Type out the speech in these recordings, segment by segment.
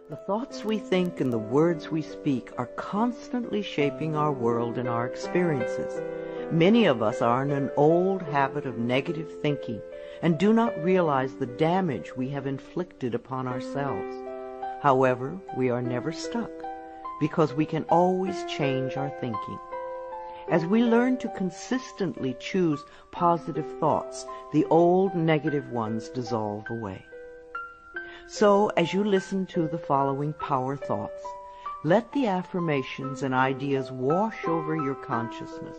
The thoughts we think and the words we speak are constantly shaping our world and our experiences. Many of us are in an old habit of negative thinking and do not realize the damage we have inflicted upon ourselves. However, we are never stuck because we can always change our thinking. As we learn to consistently choose positive thoughts, the old negative ones dissolve away. So, as you listen to the following power thoughts, let the affirmations and ideas wash over your consciousness.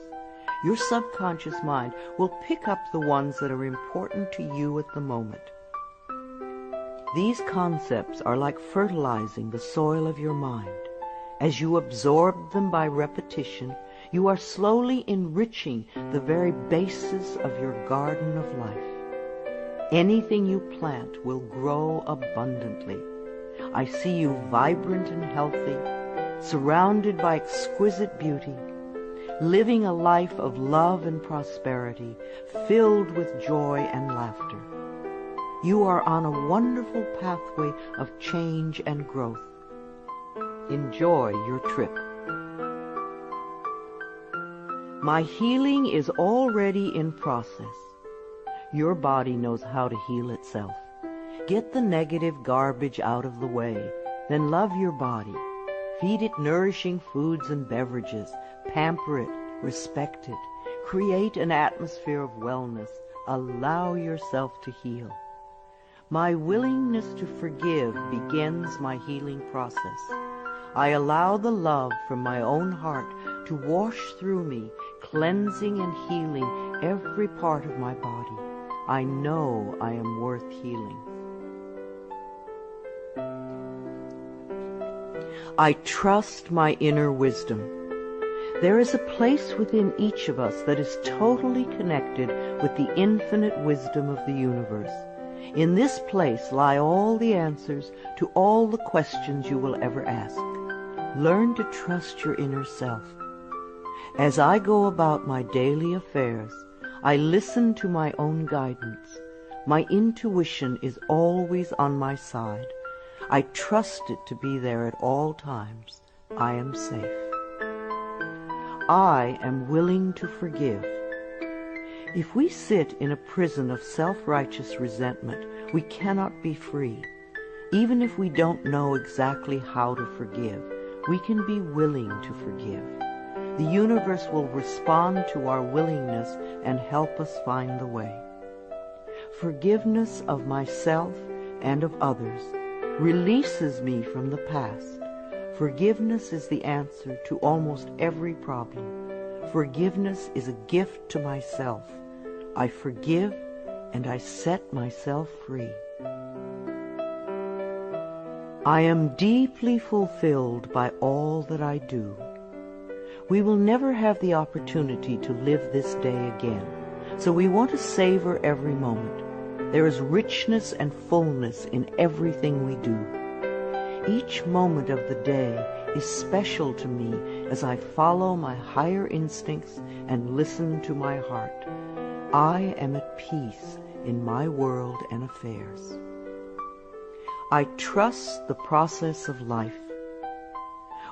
Your subconscious mind will pick up the ones that are important to you at the moment. These concepts are like fertilizing the soil of your mind. As you absorb them by repetition, you are slowly enriching the very basis of your garden of life. Anything you plant will grow abundantly. I see you vibrant and healthy, surrounded by exquisite beauty, living a life of love and prosperity, filled with joy and laughter. You are on a wonderful pathway of change and growth. Enjoy your trip. My healing is already in process. Your body knows how to heal itself. Get the negative garbage out of the way, then love your body. Feed it nourishing foods and beverages. Pamper it, respect it. Create an atmosphere of wellness. Allow yourself to heal. My willingness to forgive begins my healing process. I allow the love from my own heart to wash through me, cleansing and healing every part of my body. I know I am worth healing. I trust my inner wisdom. There is a place within each of us that is totally connected with the infinite wisdom of the universe. In this place lie all the answers to all the questions you will ever ask. Learn to trust your inner self. As I go about my daily affairs, I listen to my own guidance. My intuition is always on my side. I trust it to be there at all times. I am safe. I am willing to forgive. If we sit in a prison of self-righteous resentment, we cannot be free. Even if we don't know exactly how to forgive, we can be willing to forgive. The universe will respond to our willingness and help us find the way. Forgiveness of myself and of others releases me from the past. Forgiveness is the answer to almost every problem. Forgiveness is a gift to myself. I forgive and I set myself free. I am deeply fulfilled by all that I do. We will never have the opportunity to live this day again, so we want to savor every moment. There is richness and fullness in everything we do. Each moment of the day is special to me as I follow my higher instincts and listen to my heart. I am at peace in my world and affairs. I trust the process of life.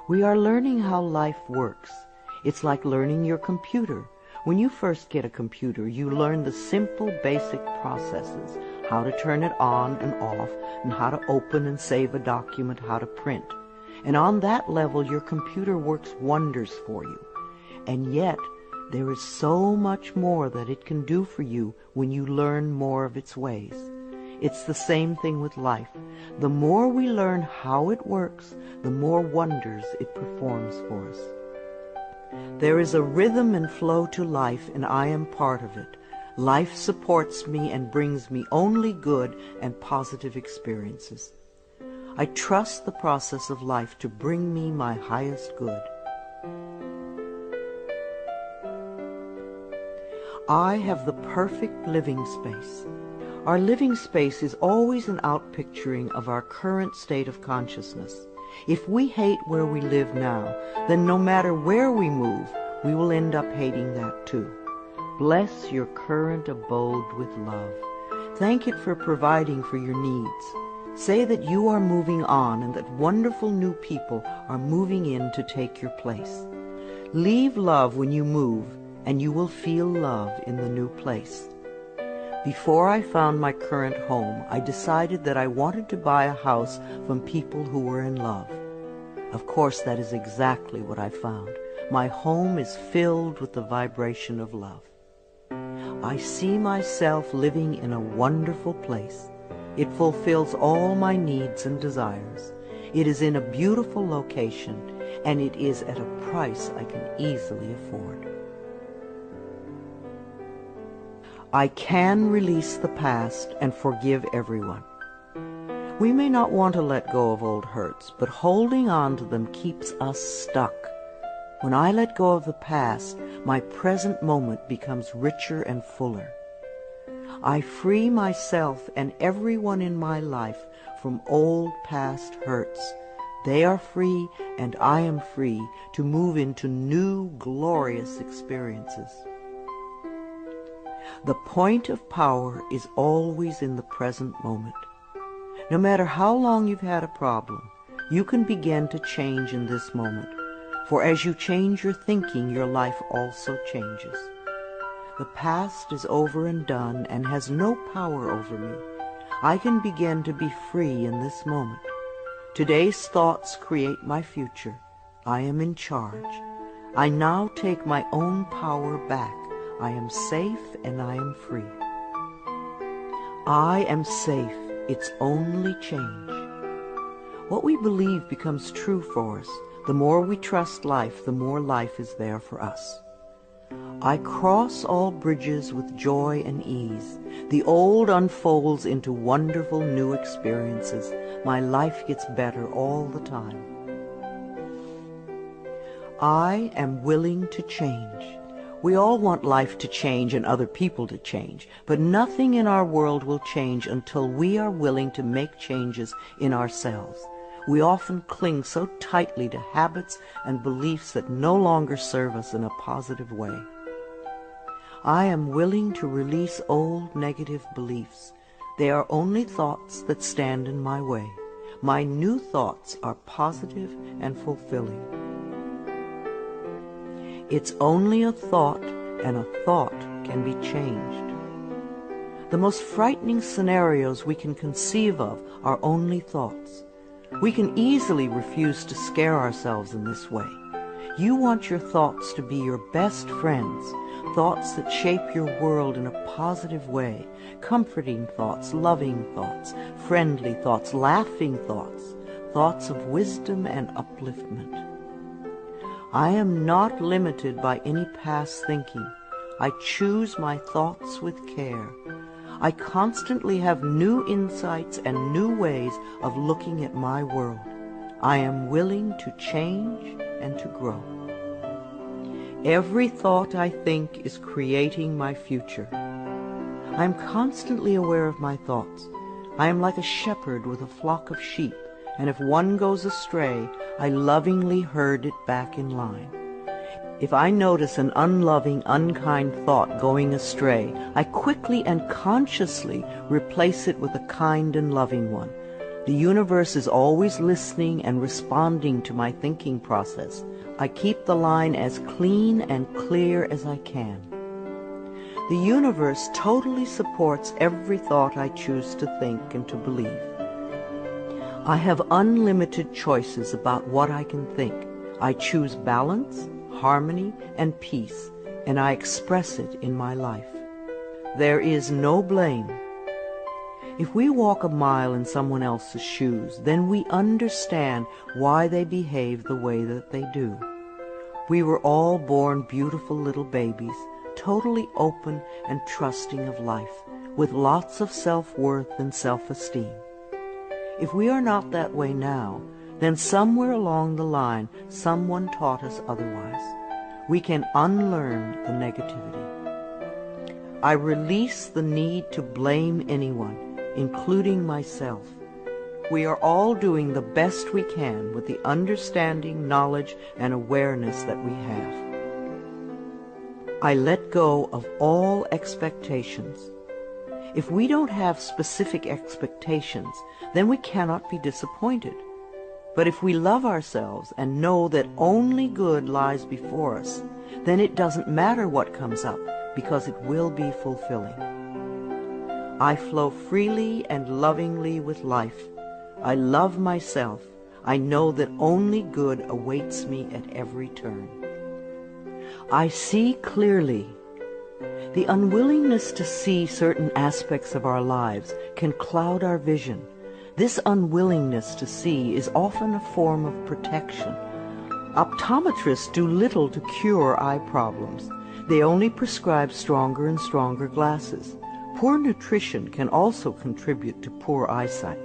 We are learning how life works. It's like learning your computer. When you first get a computer, you learn the simple, basic processes, how to turn it on and off, and how to open and save a document, how to print. And on that level, your computer works wonders for you. And yet, there is so much more that it can do for you when you learn more of its ways. It's the same thing with life. The more we learn how it works, the more wonders it performs for us. There is a rhythm and flow to life, and I am part of it. Life supports me and brings me only good and positive experiences. I trust the process of life to bring me my highest good. I have the perfect living space. Our living space is always an outpicturing of our current state of consciousness. If we hate where we live now, then no matter where we move, we will end up hating that too. Bless your current abode with love. Thank it for providing for your needs. Say that you are moving on and that wonderful new people are moving in to take your place. Leave love when you move, and you will feel love in the new place. Before I found my current home, I decided that I wanted to buy a house from people who were in love. Of course, that is exactly what I found. My home is filled with the vibration of love. I see myself living in a wonderful place. It fulfills all my needs and desires. It is in a beautiful location, and it is at a price I can easily afford. I can release the past and forgive everyone. We may not want to let go of old hurts, but holding on to them keeps us stuck. When I let go of the past, my present moment becomes richer and fuller. I free myself and everyone in my life from old past hurts. They are free, and I am free to move into new, glorious experiences. The point of power is always in the present moment. No matter how long you've had a problem, you can begin to change in this moment. For as you change your thinking, your life also changes. The past is over and done and has no power over me. I can begin to be free in this moment. Today's thoughts create my future. I am in charge. I now take my own power back. I am safe and I am free. I am safe. It's only change. What we believe becomes true for us. The more we trust life, the more life is there for us. I cross all bridges with joy and ease. The old unfolds into wonderful new experiences. My life gets better all the time. I am willing to change. We all want life to change and other people to change, but nothing in our world will change until we are willing to make changes in ourselves. We often cling so tightly to habits and beliefs that no longer serve us in a positive way. I am willing to release old negative beliefs. They are only thoughts that stand in my way. My new thoughts are positive and fulfilling. It's only a thought, and a thought can be changed. The most frightening scenarios we can conceive of are only thoughts. We can easily refuse to scare ourselves in this way. You want your thoughts to be your best friends, thoughts that shape your world in a positive way, comforting thoughts, loving thoughts, friendly thoughts, laughing thoughts, thoughts of wisdom and upliftment. I am not limited by any past thinking. I choose my thoughts with care. I constantly have new insights and new ways of looking at my world. I am willing to change and to grow. Every thought I think is creating my future. I am constantly aware of my thoughts. I am like a shepherd with a flock of sheep, and if one goes astray, I lovingly herd it back in line. If I notice an unloving, unkind thought going astray, I quickly and consciously replace it with a kind and loving one. The universe is always listening and responding to my thinking process. I keep the line as clean and clear as I can. The universe totally supports every thought I choose to think and to believe. I have unlimited choices about what I can think. I choose balance, harmony, and peace, and I express it in my life. There is no blame. If we walk a mile in someone else's shoes, then we understand why they behave the way that they do. We were all born beautiful little babies, totally open and trusting of life, with lots of self-worth and self-esteem. If we are not that way now, then somewhere along the line someone taught us otherwise. We can unlearn the negativity. I release the need to blame anyone, including myself. We are all doing the best we can with the understanding, knowledge, and awareness that we have. I let go of all expectations. If we don't have specific expectations, then we cannot be disappointed. But if we love ourselves and know that only good lies before us, then it doesn't matter what comes up, because it will be fulfilling. I flow freely and lovingly with life. I love myself. I know that only good awaits me at every turn. I see clearly. The unwillingness to see certain aspects of our lives can cloud our vision. This unwillingness to see is often a form of protection. Optometrists do little to cure eye problems. They only prescribe stronger and stronger glasses. Poor nutrition can also contribute to poor eyesight.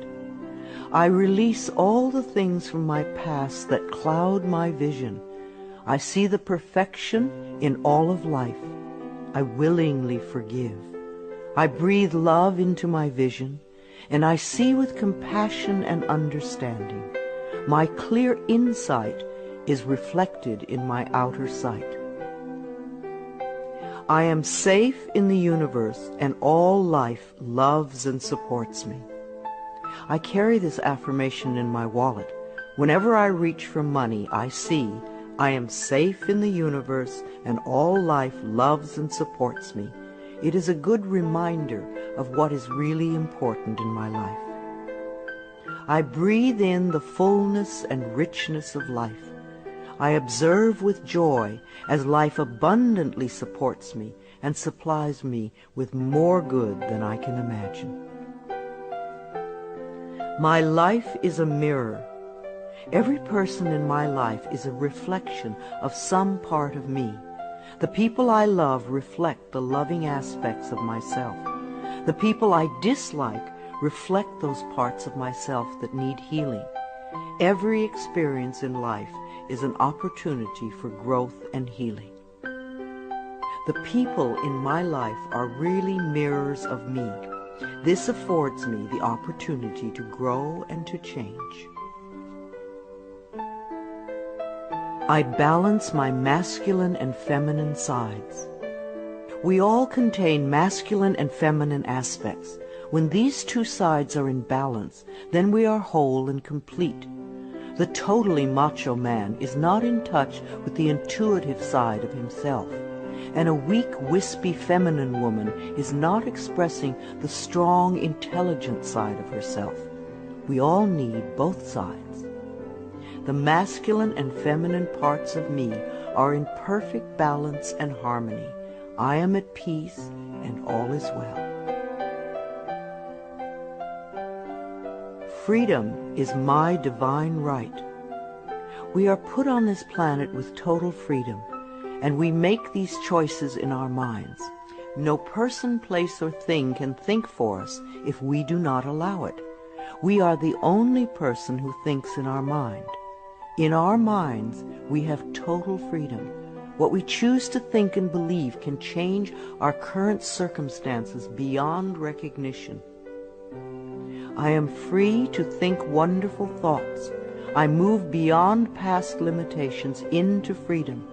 I release all the things from my past that cloud my vision. I see the perfection in all of life. I willingly forgive. I breathe love into my vision, and I see with compassion and understanding. My clear insight is reflected in my outer sight. I am safe in the universe, and all life loves and supports me. I carry this affirmation in my wallet. Whenever I reach for money, I see I am safe in the universe, and all life loves and supports me. It is a good reminder of what is really important in my life. I breathe in the fullness and richness of life. I observe with joy as life abundantly supports me and supplies me with more good than I can imagine. My life is a mirror. Every person in my life is a reflection of some part of me. The people I love reflect the loving aspects of myself. The people I dislike reflect those parts of myself that need healing. Every experience in life is an opportunity for growth and healing. The people in my life are really mirrors of me. This affords me the opportunity to grow and to change. I balance my masculine and feminine sides. We all contain masculine and feminine aspects. When these two sides are in balance, then we are whole and complete. The totally macho man is not in touch with the intuitive side of himself, and a weak, wispy feminine woman is not expressing the strong, intelligent side of herself. We all need both sides. The masculine and feminine parts of me are in perfect balance and harmony. I am at peace, and all is well. Freedom is my divine right. We are put on this planet with total freedom, and we make these choices in our minds. No person, place, or thing can think for us if we do not allow it. We are the only person who thinks in our mind. In our minds, we have total freedom. What we choose to think and believe can change our current circumstances beyond recognition. I am free to think wonderful thoughts. I move beyond past limitations into freedom.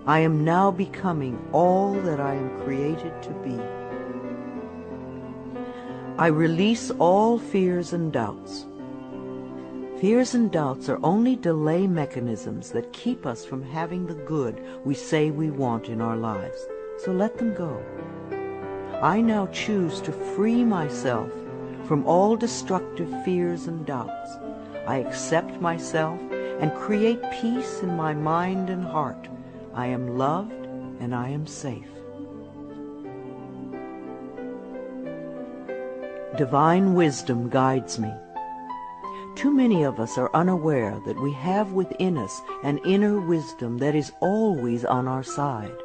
I am now becoming all that I am created to be. I release all fears and doubts. Fears and doubts are only delay mechanisms that keep us from having the good we say we want in our lives. So let them go. I now choose to free myself from all destructive fears and doubts. I accept myself and create peace in my mind and heart. I am loved and I am safe. Divine wisdom guides me. Too many of us are unaware that we have within us an inner wisdom that is always on our side.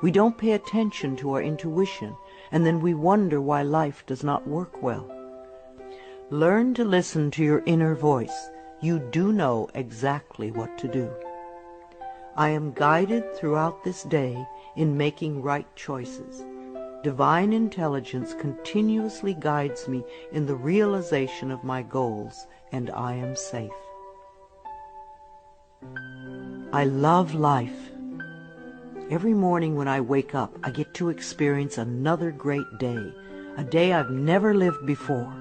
We don't pay attention to our intuition, and then we wonder why life does not work well. Learn to listen to your inner voice. You do know exactly what to do. I am guided throughout this day in making right choices. Divine intelligence continuously guides me in the realization of my goals, and I am safe. I love life. Every morning when I wake up, I get to experience another great day. a day I've never lived before.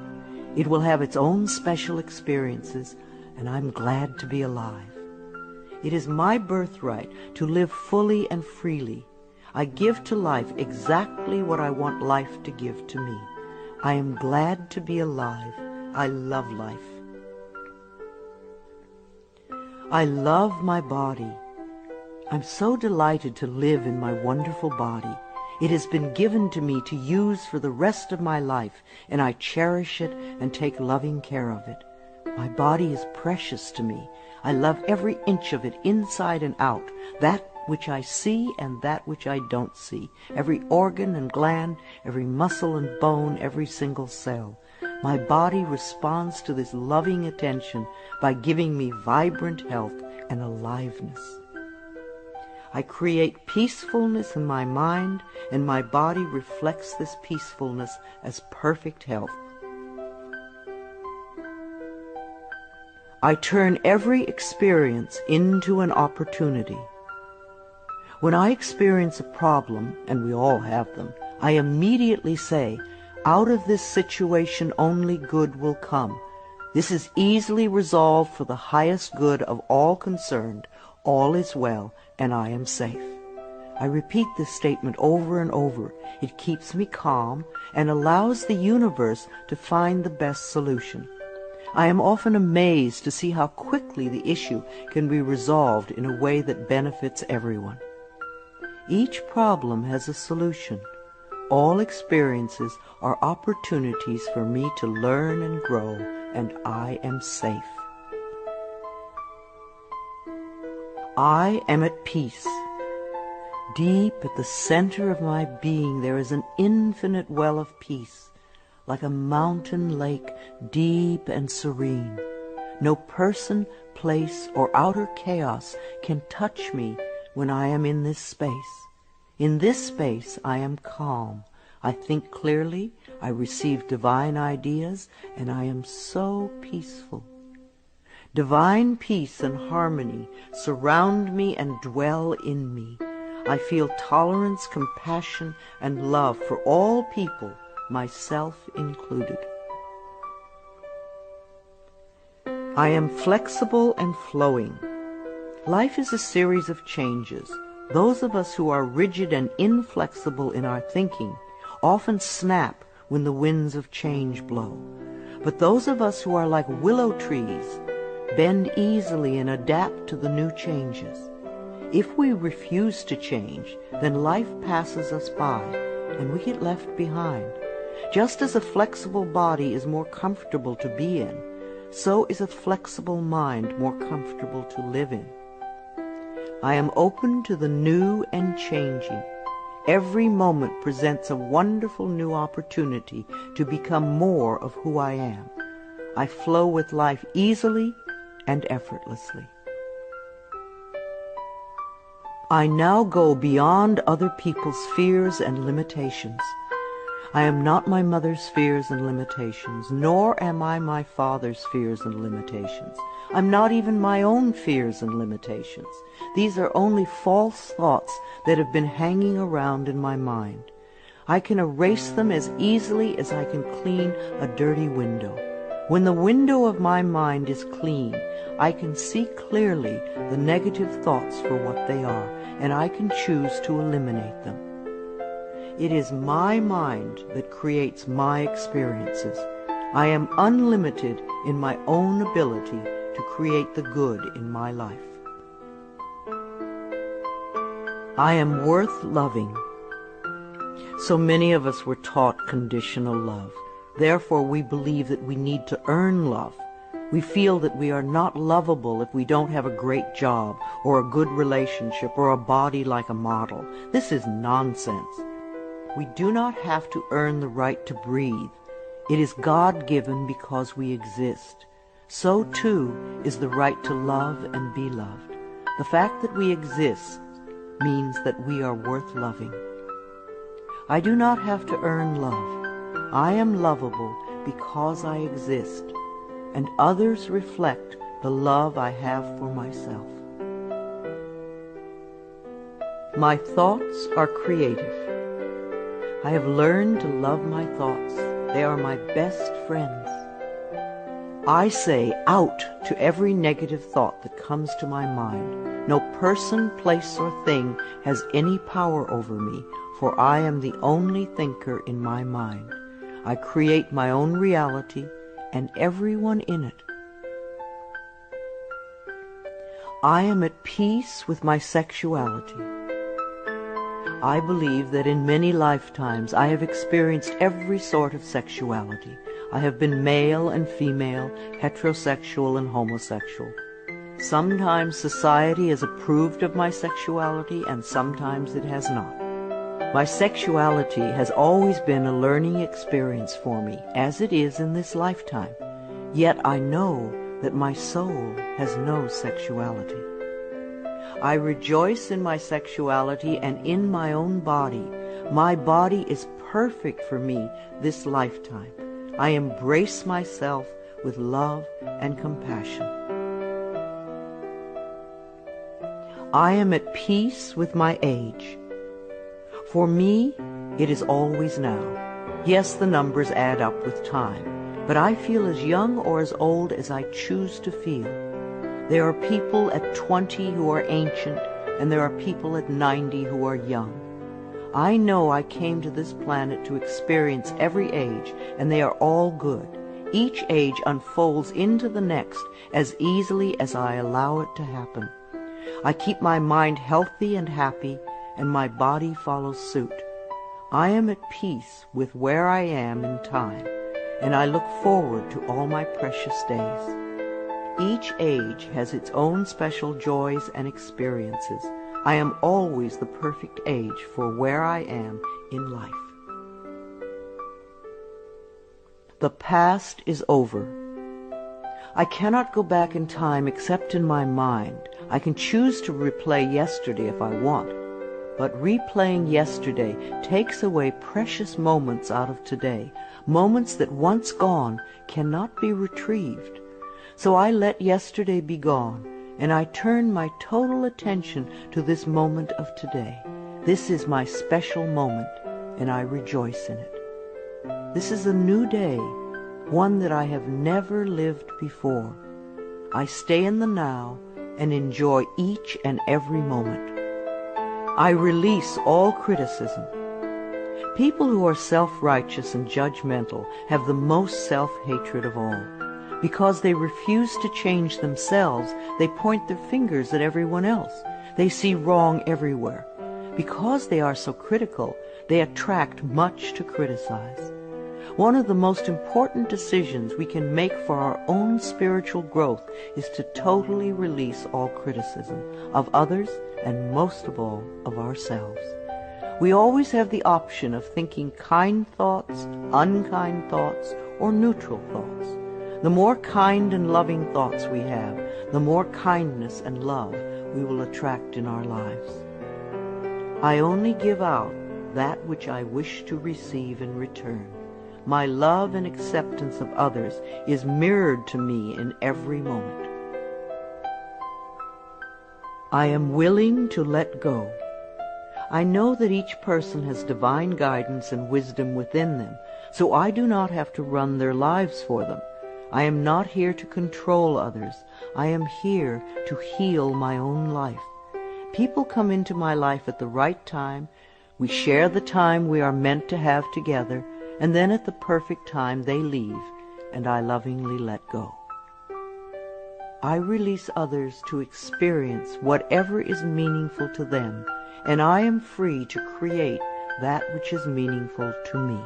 It will have its own special experiences, and I'm glad to be alive. It is my birthright to live fully and freely. I give to life exactly what I want life to give to me. I am glad to be alive. I love life. I love my body. I'm so delighted to live in my wonderful body. It has been given to me to use for the rest of my life, and I cherish it and take loving care of it. My body is precious to me. I love every inch of it, inside and out, that which I see and that which I don't see, every organ and gland, every muscle and bone, every single cell. My body responds to this loving attention by giving me vibrant health and aliveness. I create peacefulness in my mind, and my body reflects this peacefulness as perfect health. I turn every experience into an opportunity. When I experience a problem, and we all have them, I immediately say, out of this situation only good will come. This is easily resolved for the highest good of all concerned. All is well, and I am safe. I repeat this statement over and over. It keeps me calm and allows the universe to find the best solution. I am often amazed to see how quickly the issue can be resolved in a way that benefits everyone. Each problem has a solution. All experiences are opportunities for me to learn and grow, and I am safe. I am at peace. Deep at the center of my being there is an infinite well of peace, like a mountain lake, deep and serene. No person, place, or outer chaos can touch me when I am in this space. In this space I am calm. I think clearly, I receive divine ideas, and I am so peaceful. Divine peace and harmony surround me and dwell in me. I feel tolerance, compassion, and love for all people, myself included. I am flexible and flowing. Life is a series of changes. Those of us who are rigid and inflexible in our thinking often snap when the winds of change blow. But those of us who are like willow trees bend easily and adapt to the new changes. If we refuse to change, then life passes us by and we get left behind. Just as a flexible body is more comfortable to be in, so is a flexible mind more comfortable to live in. I am open to the new and changing. Every moment presents a wonderful new opportunity to become more of who I am. I flow with life easily and effortlessly. I now go beyond other people's fears and limitations. I am not my mother's fears and limitations, nor am I my father's fears and limitations. I'm not even my own fears and limitations. These are only false thoughts that have been hanging around in my mind. I can erase them as easily as I can clean a dirty window. When the window of my mind is clean, I can see clearly the negative thoughts for what they are, and I can choose to eliminate them. It is my mind that creates my experiences. I am unlimited in my own ability to create the good in my life. I am worth loving. So many of us were taught conditional love. Therefore, we believe that we need to earn love. We feel that we are not lovable if we don't have a great job or a good relationship or a body like a model. This is nonsense. We do not have to earn the right to breathe. It is God-given because we exist. So, too, is the right to love and be loved. The fact that we exist means that we are worth loving. I do not have to earn love. I am lovable because I exist, and others reflect the love I have for myself. My thoughts are creative. I have learned to love my thoughts. They are my best friends. I say out to every negative thought that comes to my mind. No person, place, or thing has any power over me, for I am the only thinker in my mind. I create my own reality and everyone in it. I am at peace with my sexuality. I believe that in many lifetimes I have experienced every sort of sexuality. I have been male and female, heterosexual and homosexual. Sometimes society has approved of my sexuality and sometimes it has not. My sexuality has always been a learning experience for me, as it is in this lifetime. Yet I know that my soul has no sexuality. I rejoice in my sexuality and in my own body. My body is perfect for me this lifetime. I embrace myself with love and compassion. I am at peace with my age. For me, it is always now. Yes, the numbers add up with time, but I feel as young or as old as I choose to feel. There are people at 20 who are ancient, and there are people at 90 who are young. I know I came to this planet to experience every age, and they are all good. Each age unfolds into the next as easily as I allow it to happen. I keep my mind healthy and happy, and my body follows suit. I am at peace with where I am in time, and I look forward to all my precious days. Each age has its own special joys and experiences. I am always the perfect age for where I am in life. The past is over. I cannot go back in time except in my mind. I can choose to replay yesterday if I want, but replaying yesterday takes away precious moments out of today, moments that once gone cannot be retrieved. So I let yesterday be gone, and I turn my total attention to this moment of today. This is my special moment, and I rejoice in it. This is a new day, one that I have never lived before. I stay in the now and enjoy each and every moment. I release all criticism. People who are self-righteous and judgmental have the most self-hatred of all. Because they refuse to change themselves, they point their fingers at everyone else. They see wrong everywhere. Because they are so critical, they attract much to criticize. One of the most important decisions we can make for our own spiritual growth is to totally release all criticism of others and most of all of ourselves. We always have the option of thinking kind thoughts, unkind thoughts, or neutral thoughts. The more kind and loving thoughts we have, the more kindness and love we will attract in our lives. I only give out that which I wish to receive in return. My love and acceptance of others is mirrored to me in every moment. I am willing to let go. I know that each person has divine guidance and wisdom within them, so I do not have to run their lives for them. I am not here to control others. I am here to heal my own life. People come into my life at the right time. We share the time we are meant to have together, and then at the perfect time they leave, and I lovingly let go. I release others to experience whatever is meaningful to them, and I am free to create that which is meaningful to me.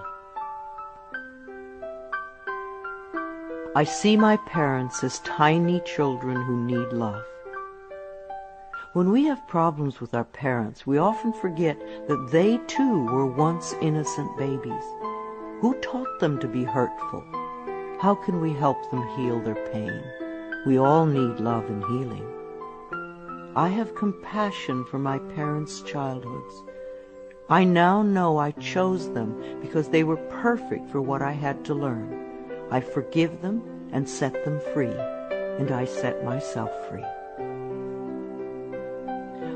I see my parents as tiny children who need love. When we have problems with our parents, we often forget that they too were once innocent babies. Who taught them to be hurtful? How can we help them heal their pain? We all need love and healing. I have compassion for my parents' childhoods. I now know I chose them because they were perfect for what I had to learn. I forgive them and set them free, and I set myself free.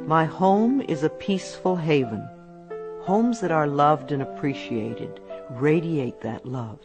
My home is a peaceful haven. Homes that are loved and appreciated radiate that love.